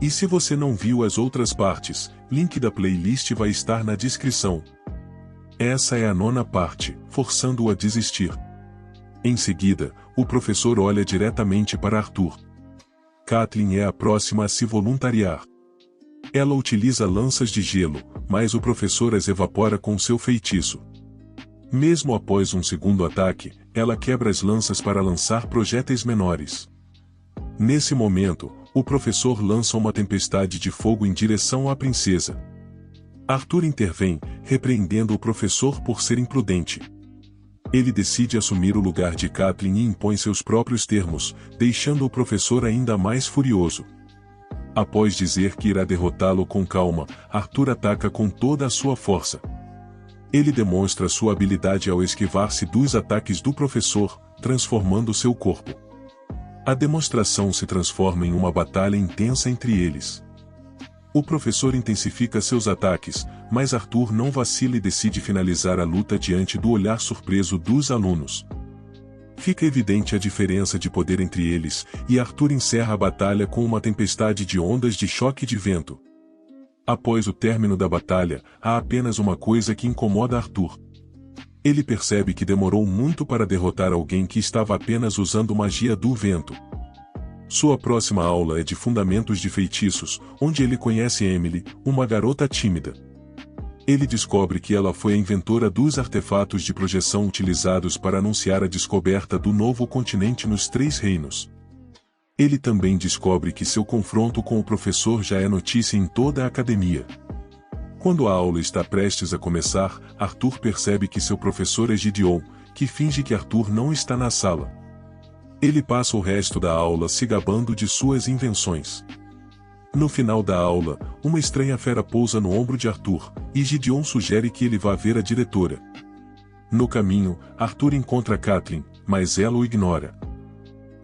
E se você não viu as outras partes, link da playlist vai estar na descrição. Essa é a 9ª parte, forçando-o a desistir. Em seguida, o professor olha diretamente para Arthur. Kathleen é a próxima a se voluntariar. Ela utiliza lanças de gelo, mas o professor as evapora com seu feitiço. Mesmo após um segundo ataque, ela quebra as lanças para lançar projéteis menores. Nesse momento, o professor lança uma tempestade de fogo em direção à princesa. Arthur intervém, repreendendo o professor por ser imprudente. Ele decide assumir o lugar de Kathleen e impõe seus próprios termos, deixando o professor ainda mais furioso. Após dizer que irá derrotá-lo com calma, Arthur ataca com toda a sua força. Ele demonstra sua habilidade ao esquivar-se dos ataques do professor, transformando seu corpo. A demonstração se transforma em uma batalha intensa entre eles. O professor intensifica seus ataques, mas Arthur não vacila e decide finalizar a luta diante do olhar surpreso dos alunos. Fica evidente a diferença de poder entre eles, e Arthur encerra a batalha com uma tempestade de ondas de choque de vento. Após o término da batalha, há apenas uma coisa que incomoda Arthur. Ele percebe que demorou muito para derrotar alguém que estava apenas usando magia do vento. Sua próxima aula é de Fundamentos de Feitiços, onde ele conhece Emily, uma garota tímida. Ele descobre que ela foi a inventora dos artefatos de projeção utilizados para anunciar a descoberta do novo continente nos 3 reinos. Ele também descobre que seu confronto com o professor já é notícia em toda a academia. Quando a aula está prestes a começar, Arthur percebe que seu professor é Gideon, que finge que Arthur não está na sala. Ele passa o resto da aula se gabando de suas invenções. No final da aula, uma estranha fera pousa no ombro de Arthur, e Gideon sugere que ele vá ver a diretora. No caminho, Arthur encontra Kathleen, mas ela o ignora.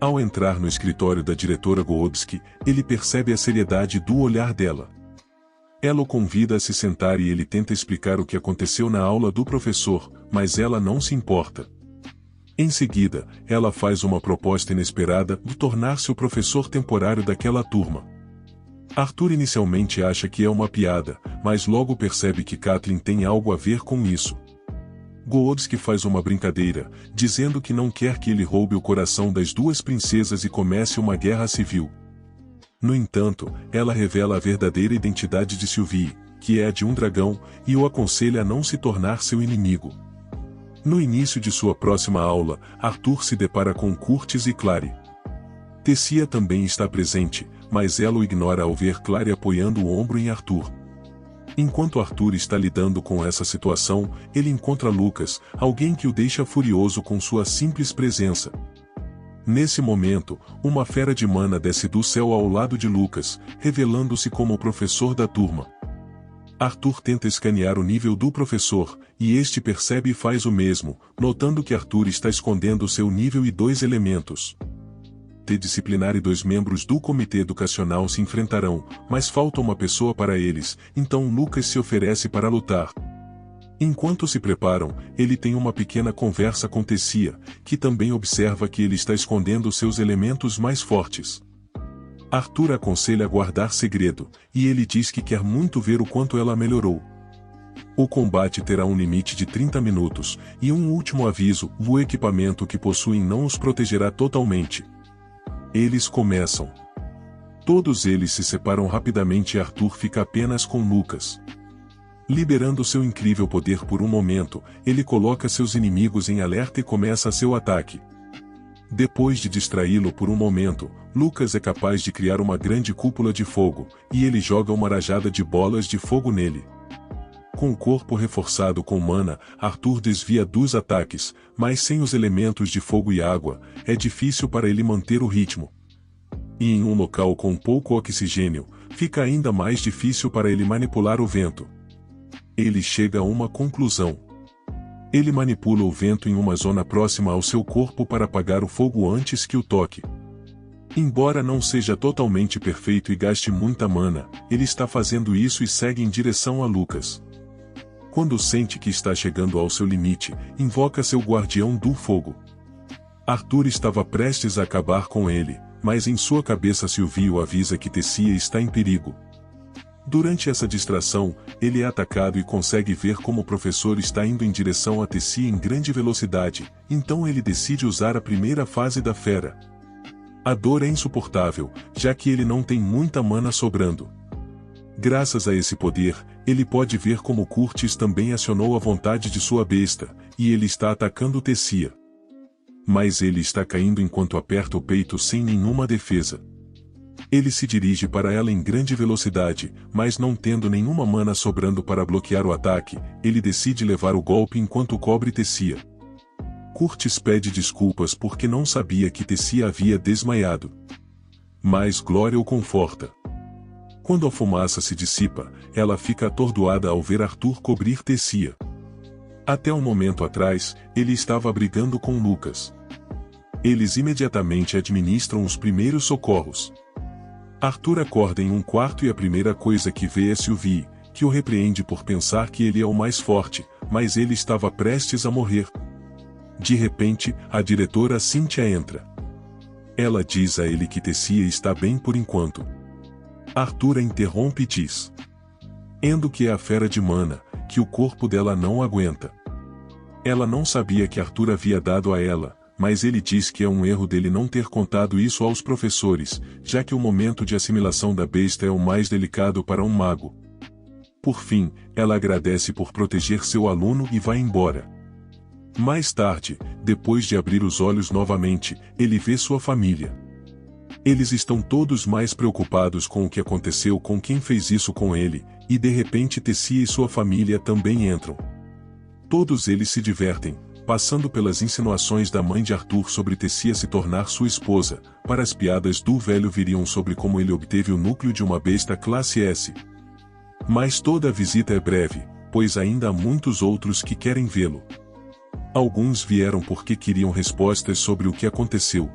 Ao entrar no escritório da diretora Goobsky, ele percebe a seriedade do olhar dela. Ela o convida a se sentar e ele tenta explicar o que aconteceu na aula do professor, mas ela não se importa. Em seguida, ela faz uma proposta inesperada de tornar-se o professor temporário daquela turma. Arthur inicialmente acha que é uma piada, mas logo percebe que Kathleen tem algo a ver com isso. Goobsky faz uma brincadeira, dizendo que não quer que ele roube o coração das 2 princesas e comece uma guerra civil. No entanto, ela revela a verdadeira identidade de Sylvie, que é a de um dragão, e o aconselha a não se tornar seu inimigo. No início de sua próxima aula, Arthur se depara com Curtis e Clary. Tessia também está presente, mas ela o ignora ao ver Clary apoiando o ombro em Arthur. Enquanto Arthur está lidando com essa situação, ele encontra Lucas, alguém que o deixa furioso com sua simples presença. Nesse momento, uma fera de mana desce do céu ao lado de Lucas, revelando-se como o professor da turma. Arthur tenta escanear o nível do professor, e este percebe e faz o mesmo, notando que Arthur está escondendo seu nível e 2 elementos. Disciplinar e 2 membros do comitê educacional se enfrentarão, mas falta uma pessoa para eles, então Lucas se oferece para lutar. Enquanto se preparam, ele tem uma pequena conversa com Tessia, que também observa que ele está escondendo seus elementos mais fortes. Arthur aconselha a guardar segredo, e ele diz que quer muito ver o quanto ela melhorou. O combate terá um limite de 30 minutos, e um último aviso, o equipamento que possuem não os protegerá totalmente. Eles começam. Todos eles se separam rapidamente e Arthur fica apenas com Lucas. Liberando seu incrível poder por um momento, ele coloca seus inimigos em alerta e começa seu ataque. Depois de distraí-lo por um momento, Lucas é capaz de criar uma grande cúpula de fogo, e ele joga uma rajada de bolas de fogo nele. Com o corpo reforçado com mana, Arthur desvia dos ataques, mas sem os elementos de fogo e água, é difícil para ele manter o ritmo. E em um local com pouco oxigênio, fica ainda mais difícil para ele manipular o vento. Ele chega a uma conclusão. Ele manipula o vento em uma zona próxima ao seu corpo para apagar o fogo antes que o toque. Embora não seja totalmente perfeito e gaste muita mana, ele está fazendo isso e segue em direção a Lucas. Quando sente que está chegando ao seu limite, invoca seu guardião do fogo. Arthur estava prestes a acabar com ele, mas em sua cabeça Sylvie o avisa que Tessia está em perigo. Durante essa distração, ele é atacado e consegue ver como o professor está indo em direção a Tessia em grande velocidade, então ele decide usar a primeira fase da fera. A dor é insuportável, já que ele não tem muita mana sobrando. Graças a esse poder, ele pode ver como Curtis também acionou a vontade de sua besta, e ele está atacando Tessia. Mas ele está caindo enquanto aperta o peito sem nenhuma defesa. Ele se dirige para ela em grande velocidade, mas não tendo nenhuma mana sobrando para bloquear o ataque, ele decide levar o golpe enquanto cobre Tessia. Curtis pede desculpas porque não sabia que Tessia havia desmaiado. Mas Glória o conforta. Quando a fumaça se dissipa, ela fica atordoada ao ver Arthur cobrir Tessia. Até um momento atrás, ele estava brigando com Lucas. Eles imediatamente administram os primeiros socorros. Arthur acorda em um quarto e a primeira coisa que vê é Sylvie, que o repreende por pensar que ele é o mais forte, mas ele estava prestes a morrer. De repente, a diretora Cynthia entra. Ela diz a ele que Tessia está bem por enquanto. Arthur a interrompe e diz: Endo que é a fera de mana, que o corpo dela não aguenta. Ela não sabia que Arthur havia dado a ela, mas ele diz que é um erro dele não ter contado isso aos professores, já que o momento de assimilação da besta é o mais delicado para um mago. Por fim, ela agradece por proteger seu aluno e vai embora. Mais tarde, depois de abrir os olhos novamente, ele vê sua família. Eles estão todos mais preocupados com o que aconteceu com quem fez isso com ele, e de repente Tessia e sua família também entram. Todos eles se divertem, passando pelas insinuações da mãe de Arthur sobre Tessia se tornar sua esposa, para as piadas do velho viriam sobre como ele obteve o núcleo de uma besta classe S. Mas toda a visita é breve, pois ainda há muitos outros que querem vê-lo. Alguns vieram porque queriam respostas sobre o que aconteceu.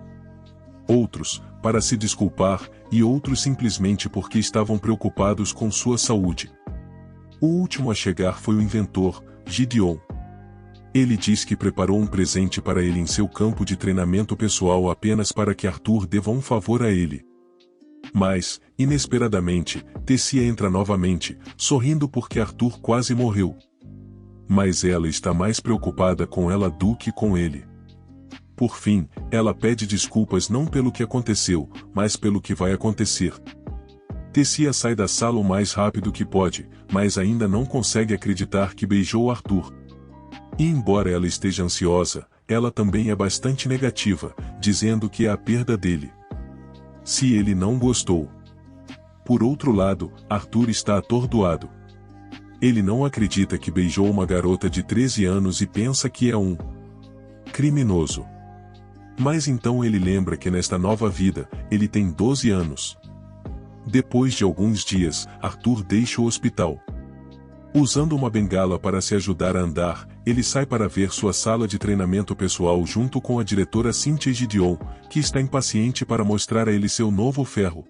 Outros, para se desculpar, e outros simplesmente porque estavam preocupados com sua saúde. O último a chegar foi o inventor, Gideon. Ele diz que preparou um presente para ele em seu campo de treinamento pessoal apenas para que Arthur deva um favor a ele. Mas, inesperadamente, Tessia entra novamente, sorrindo porque Arthur quase morreu. Mas ela está mais preocupada com ela do que com ele. Por fim, ela pede desculpas não pelo que aconteceu, mas pelo que vai acontecer. Tessia sai da sala o mais rápido que pode, mas ainda não consegue acreditar que beijou Arthur. E embora ela esteja ansiosa, ela também é bastante negativa, dizendo que é a perda dele. Se ele não gostou. Por outro lado, Arthur está atordoado. Ele não acredita que beijou uma garota de 13 anos e pensa que é um criminoso. Mas então ele lembra que nesta nova vida, ele tem 12 anos. Depois de alguns dias, Arthur deixa o hospital. Usando uma bengala para se ajudar a andar, ele sai para ver sua sala de treinamento pessoal junto com a diretora Cynthia Gideon, que está impaciente para mostrar a ele seu novo ferro.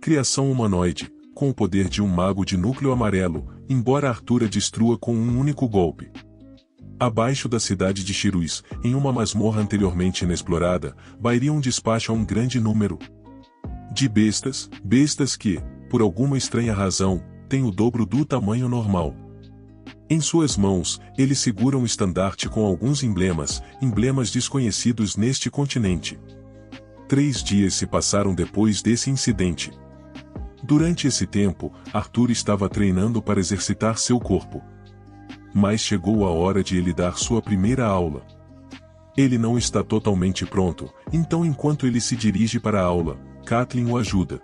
Criação humanoide, com o poder de um mago de núcleo amarelo, embora Arthur a destrua com um único golpe. Abaixo da cidade de Shirus, em uma masmorra anteriormente inexplorada, Bairion despacha um grande número de bestas que, por alguma estranha razão, têm o dobro do tamanho normal. Em suas mãos, ele segura um estandarte com alguns emblemas desconhecidos neste continente. 3 dias se passaram depois desse incidente. Durante esse tempo, Arthur estava treinando para exercitar seu corpo. Mas chegou a hora de ele dar sua primeira aula. Ele não está totalmente pronto, então enquanto ele se dirige para a aula, Catelyn o ajuda.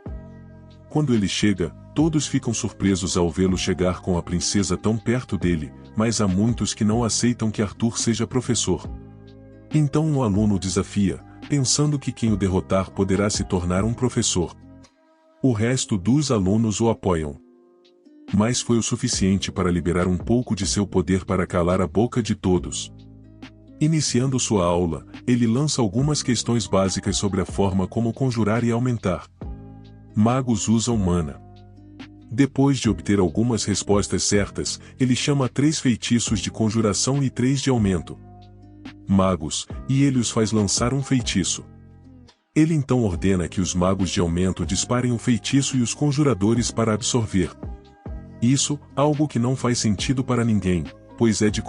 Quando ele chega, todos ficam surpresos ao vê-lo chegar com a princesa tão perto dele, mas há muitos que não aceitam que Arthur seja professor. Então um aluno o desafia, pensando que quem o derrotar poderá se tornar um professor. O resto dos alunos o apoiam. Mas foi o suficiente para liberar um pouco de seu poder para calar a boca de todos. Iniciando sua aula, ele lança algumas questões básicas sobre a forma como conjurar e aumentar. Magos usam mana. Depois de obter algumas respostas certas, ele chama 3 feitiços de conjuração e 3 de aumento. Magos, e ele os faz lançar um feitiço. Ele então ordena que os magos de aumento disparem o feitiço e os conjuradores para absorver. Isso, algo que não faz sentido para ninguém, pois é de